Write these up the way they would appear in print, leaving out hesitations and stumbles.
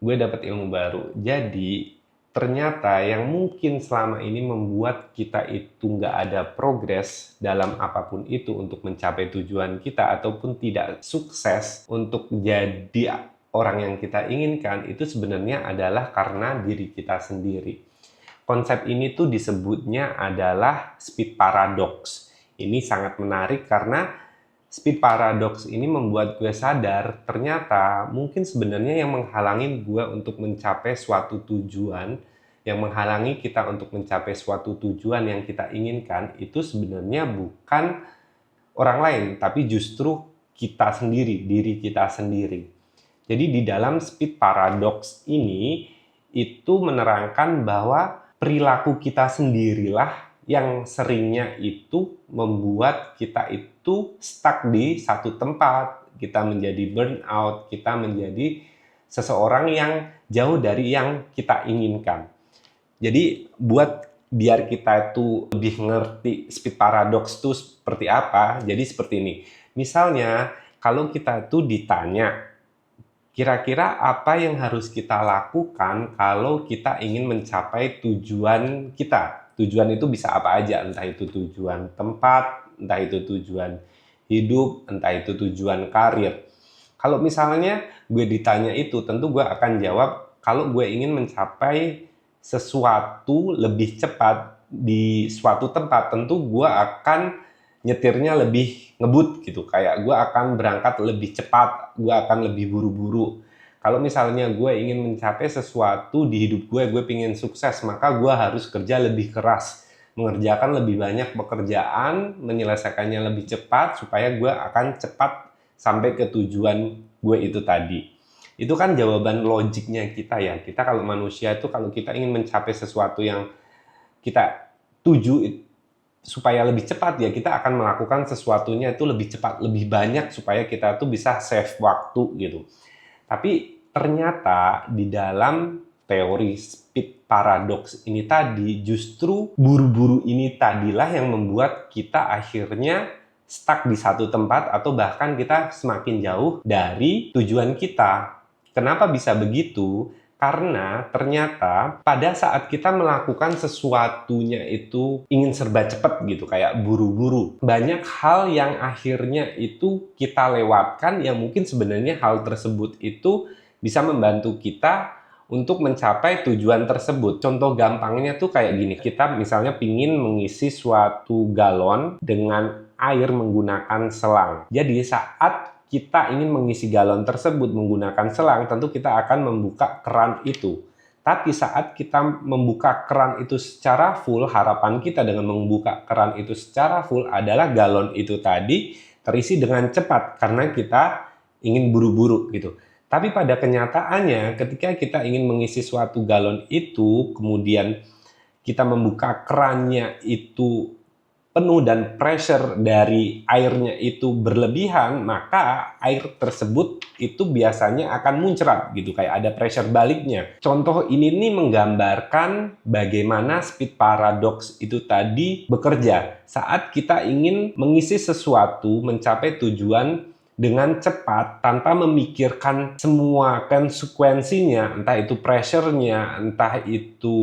gue dapat ilmu baru. Jadi ternyata yang mungkin selama ini membuat kita itu nggak ada progres dalam apapun itu untuk mencapai tujuan kita ataupun tidak sukses untuk jadi orang yang kita inginkan, itu sebenarnya adalah karena diri kita sendiri. Konsep ini tuh disebutnya adalah speed paradox. Ini sangat menarik karena speed paradox ini membuat gue sadar ternyata mungkin sebenarnya yang menghalangi gue untuk mencapai suatu tujuan, yang menghalangi kita untuk mencapai suatu tujuan yang kita inginkan, itu sebenarnya bukan orang lain, tapi justru kita sendiri, diri kita sendiri. Jadi di dalam speed paradox ini itu menerangkan bahwa perilaku kita sendirilah yang seringnya itu membuat kita itu stuck di satu tempat, kita menjadi burnout, kita menjadi seseorang yang jauh dari yang kita inginkan. Jadi biar kita itu lebih ngerti speed paradox itu seperti apa, jadi seperti ini. Misalnya kalau kita tuh ditanya, kira-kira apa yang harus kita lakukan kalau kita ingin mencapai tujuan kita? Tujuan itu bisa apa aja, entah itu tujuan tempat, entah itu tujuan hidup, entah itu tujuan karir. Kalau misalnya gue ditanya itu, tentu gue akan jawab, kalau gue ingin mencapai sesuatu lebih cepat di suatu tempat, tentu gue akan nyetirnya lebih ngebut gitu, kayak gue akan berangkat lebih cepat, gue akan lebih buru-buru. Kalau misalnya gue ingin mencapai sesuatu di hidup gue pengen sukses, maka gue harus kerja lebih keras, mengerjakan lebih banyak pekerjaan, menyelesaikannya lebih cepat, supaya gue akan cepat sampai ke tujuan gue itu tadi. Itu kan jawaban logiknya kita ya. Kita kalau manusia itu, kalau kita ingin mencapai sesuatu yang kita tuju supaya lebih cepat, ya kita akan melakukan sesuatunya itu lebih cepat, lebih banyak, supaya kita tuh bisa save waktu gitu. Tapi ternyata di dalam teori speed paradox ini tadi, justru buru-buru ini tadilah yang membuat kita akhirnya stuck di satu tempat, atau bahkan kita semakin jauh dari tujuan kita. Kenapa bisa begitu? Karena ternyata pada saat kita melakukan sesuatunya itu ingin serba cepat gitu, kayak buru-buru. Banyak hal yang akhirnya itu kita lewatkan, yang mungkin sebenarnya hal tersebut itu bisa membantu kita untuk mencapai tujuan tersebut. Contoh gampangnya tuh kayak gini, kita misalnya pingin mengisi suatu galon dengan air menggunakan selang. Jadi saat kita ingin mengisi galon tersebut menggunakan selang, tentu kita akan membuka keran itu. Tapi saat kita membuka keran itu secara full, harapan kita dengan membuka keran itu secara full adalah galon itu tadi terisi dengan cepat, karena kita ingin buru-buru gitu. Tapi pada kenyataannya, ketika kita ingin mengisi suatu galon itu, kemudian kita membuka kerannya itu penuh dan pressure dari airnya itu berlebihan, maka air tersebut itu biasanya akan muncrat gitu, kayak ada pressure baliknya. Contoh ini nih menggambarkan bagaimana speed paradox itu tadi bekerja. Saat kita ingin mengisi sesuatu, mencapai tujuan dengan cepat tanpa memikirkan semua konsekuensinya, entah itu pressure-nya, entah itu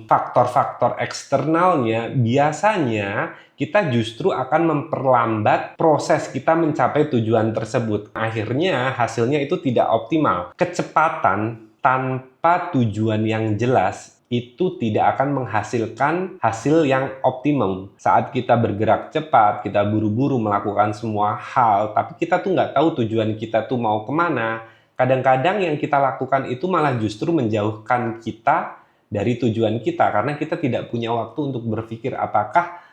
faktor-faktor eksternalnya, biasanya kita justru akan memperlambat proses kita mencapai tujuan tersebut. Akhirnya hasilnya itu tidak optimal. Kecepatan tanpa tujuan yang jelas itu tidak akan menghasilkan hasil yang optimum. Saat kita bergerak cepat, kita buru-buru melakukan semua hal, tapi kita tuh nggak tahu tujuan kita tuh mau kemana. Kadang-kadang yang kita lakukan itu malah justru menjauhkan kita dari tujuan kita, karena kita tidak punya waktu untuk berpikir apakah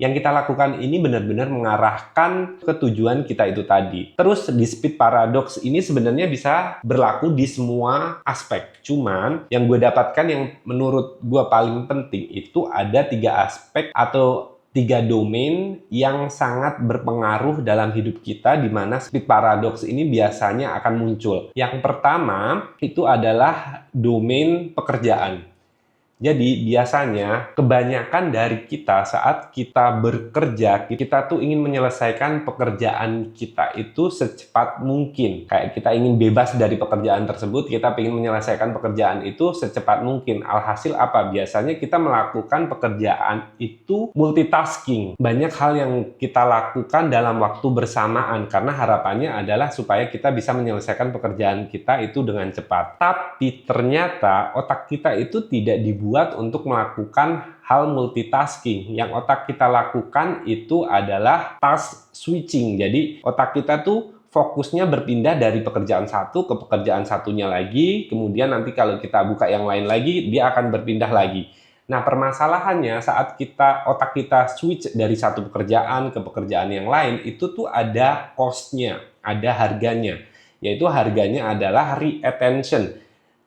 yang kita lakukan ini benar-benar mengarahkan ke tujuan kita itu tadi. Terus di speed paradox ini sebenarnya bisa berlaku di semua aspek. Cuman yang gue dapatkan yang menurut gue paling penting itu ada 3 aspek atau 3 domain yang sangat berpengaruh dalam hidup kita, di mana speed paradox ini biasanya akan muncul. Yang pertama itu adalah domain pekerjaan. Jadi biasanya kebanyakan dari kita saat kita bekerja, kita tuh ingin menyelesaikan pekerjaan kita itu secepat mungkin. Kayak kita ingin bebas dari pekerjaan tersebut, kita ingin menyelesaikan pekerjaan itu secepat mungkin. Alhasil apa? Biasanya kita melakukan pekerjaan itu multitasking. Banyak hal yang kita lakukan dalam waktu bersamaan karena harapannya adalah supaya kita bisa menyelesaikan pekerjaan kita itu dengan cepat. Tapi ternyata otak kita itu tidak dibuat untuk melakukan hal multitasking. Yang otak kita lakukan itu adalah task switching. Jadi otak kita tuh fokusnya berpindah dari pekerjaan satu ke pekerjaan satunya lagi, kemudian nanti kalau kita buka yang lain lagi, dia akan berpindah lagi. Nah, permasalahannya saat otak kita switch dari satu pekerjaan ke pekerjaan yang lain, itu tuh ada cost-nya, ada harganya. Yaitu harganya adalah re-attention,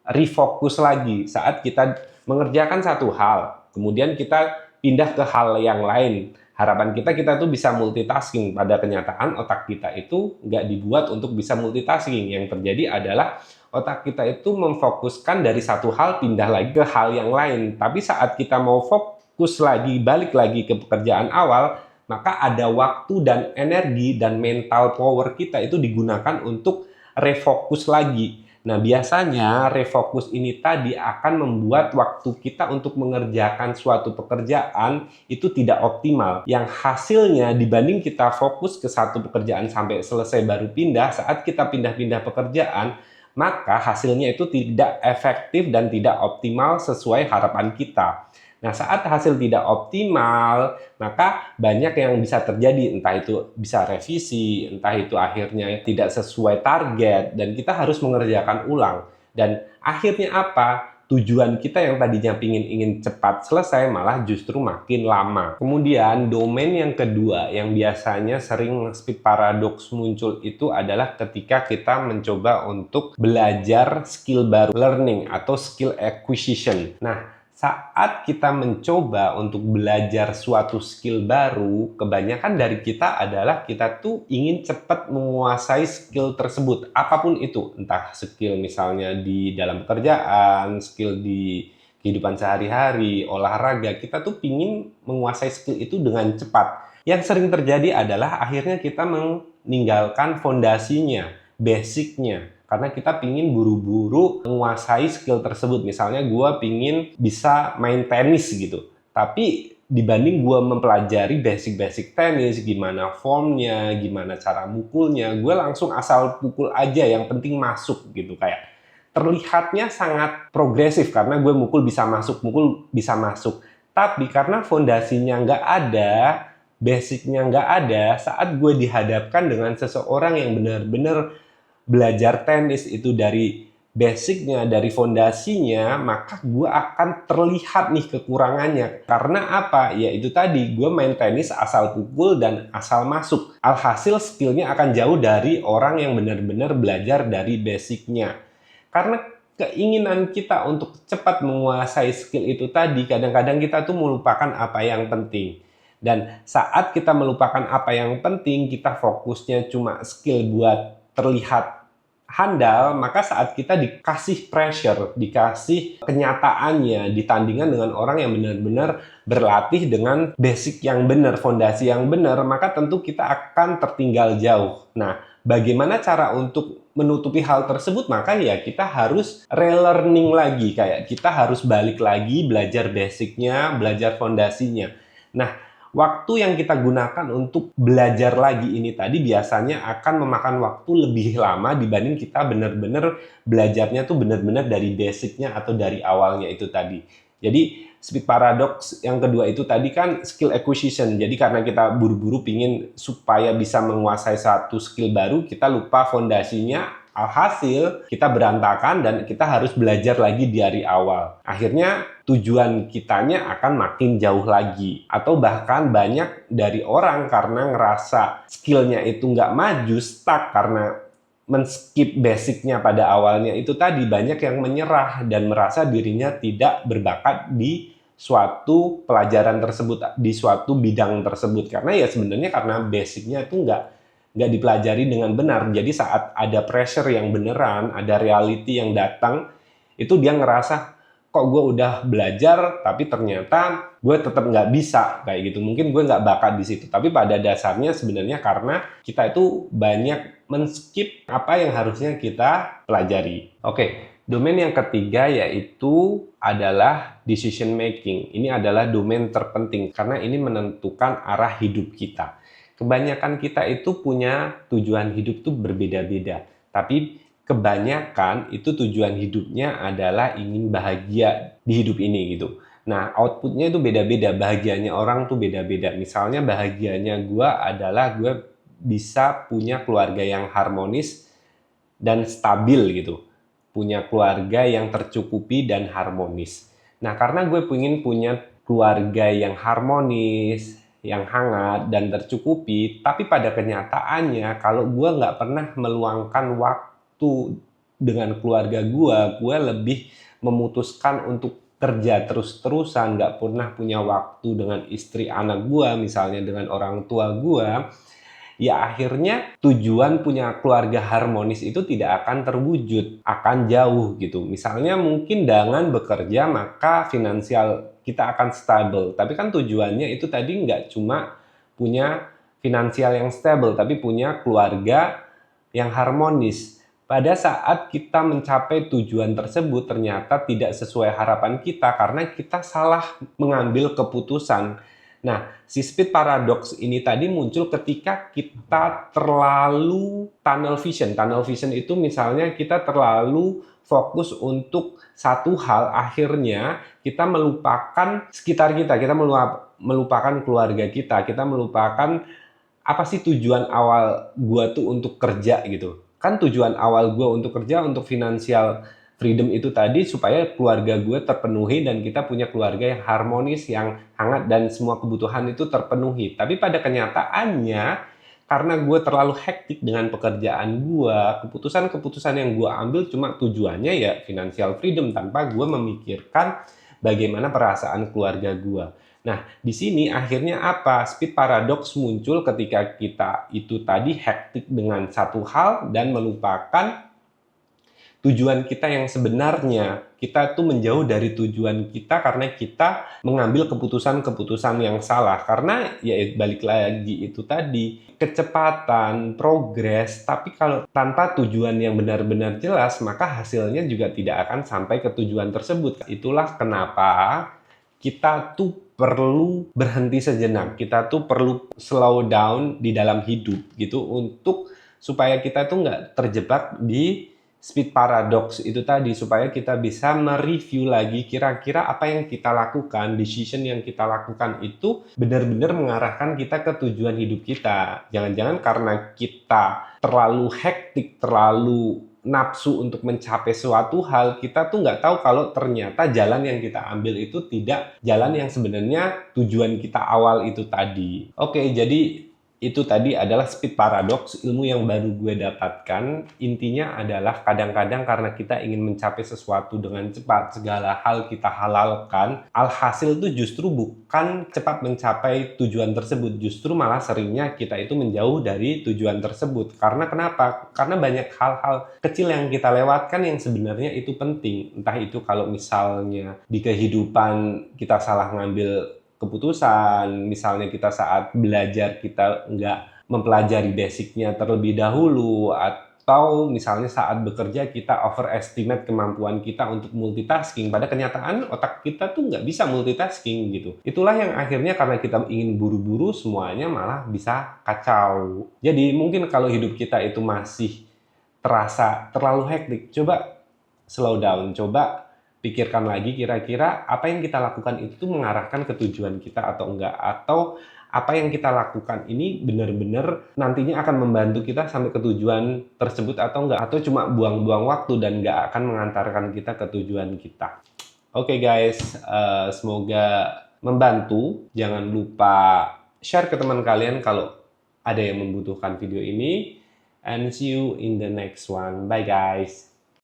refocus lagi saat kita mengerjakan satu hal, kemudian kita pindah ke hal yang lain. Harapan kita tuh bisa multitasking. Pada kenyataan otak kita itu nggak dibuat untuk bisa multitasking. Yang terjadi adalah otak kita itu memfokuskan dari satu hal pindah lagi ke hal yang lain. Tapi saat kita mau fokus lagi, balik lagi ke pekerjaan awal, maka ada waktu dan energi dan mental power kita itu digunakan untuk refokus lagi. Nah, biasanya refocus ini tadi akan membuat waktu kita untuk mengerjakan suatu pekerjaan itu tidak optimal. Yang hasilnya dibanding kita fokus ke satu pekerjaan sampai selesai baru pindah, saat kita pindah-pindah pekerjaan, maka hasilnya itu tidak efektif dan tidak optimal sesuai harapan kita. Nah, saat hasil tidak optimal, maka banyak yang bisa terjadi, entah itu bisa revisi, entah itu akhirnya tidak sesuai target, dan kita harus mengerjakan ulang. Dan akhirnya apa? Tujuan kita yang tadinya ingin cepat selesai malah justru makin lama. Kemudian domain yang kedua yang biasanya sering speed paradox muncul itu adalah ketika kita mencoba untuk belajar skill baru, learning atau skill acquisition. Nah, saat kita mencoba untuk belajar suatu skill baru, kebanyakan dari kita adalah kita tuh ingin cepat menguasai skill tersebut, apapun itu, entah skill misalnya di dalam pekerjaan, skill di kehidupan sehari-hari, olahraga, kita tuh ingin menguasai skill itu dengan cepat. Yang sering terjadi adalah akhirnya kita meninggalkan fondasinya, basicnya. Karena kita pingin buru-buru menguasai skill tersebut. Misalnya gue pingin bisa main tenis gitu. Tapi dibanding gue mempelajari basic-basic tenis, gimana formnya, gimana cara mukulnya, gue langsung asal pukul aja, yang penting masuk gitu. Kayak terlihatnya sangat progresif karena gue mukul bisa masuk. Tapi karena fondasinya nggak ada, basicnya nggak ada, saat gue dihadapkan dengan seseorang yang benar-benar belajar tenis itu dari basicnya, dari fondasinya, maka gue akan terlihat nih kekurangannya. Karena apa? Ya itu tadi, gue main tenis asal pukul dan asal masuk. Alhasil skillnya akan jauh dari orang yang benar-benar belajar dari basicnya. Karena keinginan kita untuk cepat menguasai skill itu tadi, kadang-kadang kita tuh melupakan apa yang penting. Dan saat kita melupakan apa yang penting, kita fokusnya cuma skill buat terlihat handal, maka saat kita dikasih pressure, dikasih kenyataannya, ditandingkan dengan orang yang benar-benar berlatih dengan basic yang benar, fondasi yang benar, maka tentu kita akan tertinggal jauh. Nah, bagaimana cara untuk menutupi hal tersebut? Maka ya kita harus relearning lagi, kayak kita harus balik lagi, belajar basicnya, belajar fondasinya. Nah, waktu yang kita gunakan untuk belajar lagi ini tadi biasanya akan memakan waktu lebih lama dibanding kita benar-benar belajarnya tuh benar-benar dari basicnya atau dari awalnya itu tadi. Jadi speed paradox yang kedua itu tadi kan skill acquisition. Jadi karena kita buru-buru pingin supaya bisa menguasai satu skill baru, kita lupa fondasinya. Alhasil kita berantakan dan kita harus belajar lagi dari awal. Akhirnya tujuan kitanya akan makin jauh lagi. Atau bahkan banyak dari orang karena ngerasa skillnya itu nggak maju, stuck karena men-skip basicnya pada awalnya itu tadi, banyak yang menyerah dan merasa dirinya tidak berbakat di suatu pelajaran tersebut, di suatu bidang tersebut. Karena ya sebenarnya karena basicnya itu nggak dipelajari dengan benar. Jadi saat ada pressure yang beneran, ada reality yang datang, itu dia ngerasa, kok gue udah belajar tapi ternyata gue tetap nggak bisa kayak gitu. Mungkin gue nggak bakat di situ. Tapi pada dasarnya sebenarnya karena kita itu banyak men-skip apa yang harusnya kita pelajari. Oke, domain yang ketiga yaitu adalah decision making. Ini adalah domain terpenting karena ini menentukan arah hidup kita. Kebanyakan kita itu punya tujuan hidup tuh berbeda-beda. Tapi kebanyakan itu tujuan hidupnya adalah ingin bahagia di hidup ini gitu. Nah, outputnya itu beda-beda, bahagianya orang tuh beda-beda. Misalnya bahagianya gue adalah gue bisa punya keluarga yang harmonis dan stabil gitu. Punya keluarga yang tercukupi dan harmonis. Nah, karena gue pengen punya keluarga yang harmonis, yang hangat dan tercukupi, tapi pada kenyataannya kalau gue nggak pernah meluangkan waktu dengan keluarga gue lebih memutuskan untuk kerja terus-terusan, nggak pernah punya waktu dengan istri anak gue, misalnya dengan orang tua gue, ya akhirnya tujuan punya keluarga harmonis itu tidak akan terwujud, akan jauh gitu. Misalnya mungkin dengan bekerja maka finansial kita akan stabil, tapi kan tujuannya itu tadi nggak cuma punya finansial yang stabil, tapi punya keluarga yang harmonis. Pada saat kita mencapai tujuan tersebut ternyata tidak sesuai harapan kita karena kita salah mengambil keputusan. Nah, si speed paradox ini tadi muncul ketika kita terlalu tunnel vision. Tunnel vision itu misalnya kita terlalu fokus untuk satu hal, akhirnya kita melupakan sekitar kita melupakan keluarga kita melupakan apa sih tujuan awal gua tuh untuk kerja gitu. Kan tujuan awal gue untuk kerja, untuk financial freedom itu tadi supaya keluarga gue terpenuhi dan kita punya keluarga yang harmonis, yang hangat dan semua kebutuhan itu terpenuhi. Tapi pada kenyataannya karena gue terlalu hektik dengan pekerjaan gue, keputusan-keputusan yang gue ambil cuma tujuannya ya financial freedom tanpa gue memikirkan bagaimana perasaan keluarga gue. Nah, di sini akhirnya apa? Speed paradox muncul ketika kita itu tadi hektik dengan satu hal dan melupakan tujuan kita yang sebenarnya. Kita tuh menjauh dari tujuan kita karena kita mengambil keputusan-keputusan yang salah. Karena ya balik lagi itu tadi, kecepatan, progres, tapi kalau tanpa tujuan yang benar-benar jelas, maka hasilnya juga tidak akan sampai ke tujuan tersebut. Itulah kenapa kita tuh perlu berhenti sejenak, kita tuh perlu slow down di dalam hidup gitu untuk supaya kita tuh nggak terjebak di speed paradox itu tadi, supaya kita bisa mereview lagi kira-kira apa yang kita lakukan, decision yang kita lakukan itu benar-benar mengarahkan kita ke tujuan hidup kita. Jangan-jangan karena kita terlalu hektik, terlalu nafsu untuk mencapai suatu hal, kita tuh nggak tahu kalau ternyata jalan yang kita ambil itu tidak jalan yang sebenarnya tujuan kita awal itu tadi. Oke, jadi itu tadi adalah speed paradox, ilmu yang baru gue dapatkan. Intinya adalah kadang-kadang karena kita ingin mencapai sesuatu dengan cepat, segala hal kita halalkan, alhasil itu justru bukan cepat mencapai tujuan tersebut, justru malah seringnya kita itu menjauh dari tujuan tersebut. Karena kenapa? Karena banyak hal-hal kecil yang kita lewatkan yang sebenarnya itu penting. Entah itu kalau misalnya di kehidupan kita salah ngambil keputusan, misalnya kita saat belajar kita nggak mempelajari basicnya terlebih dahulu, atau misalnya saat bekerja kita overestimate kemampuan kita untuk multitasking. Pada kenyataan otak kita tuh nggak bisa multitasking gitu. Itulah yang akhirnya karena kita ingin buru-buru semuanya malah bisa kacau. Jadi mungkin kalau hidup kita itu masih terasa terlalu hektik, coba slow down, coba pikirkan lagi kira-kira apa yang kita lakukan itu mengarahkan ke tujuan kita atau enggak, atau apa yang kita lakukan ini benar-benar nantinya akan membantu kita sampai ke tujuan tersebut atau enggak, atau cuma buang-buang waktu dan enggak akan mengantarkan kita ke tujuan kita. Oke guys, semoga membantu. Jangan lupa share ke teman kalian kalau ada yang membutuhkan video ini, and see you in the next one. Bye guys.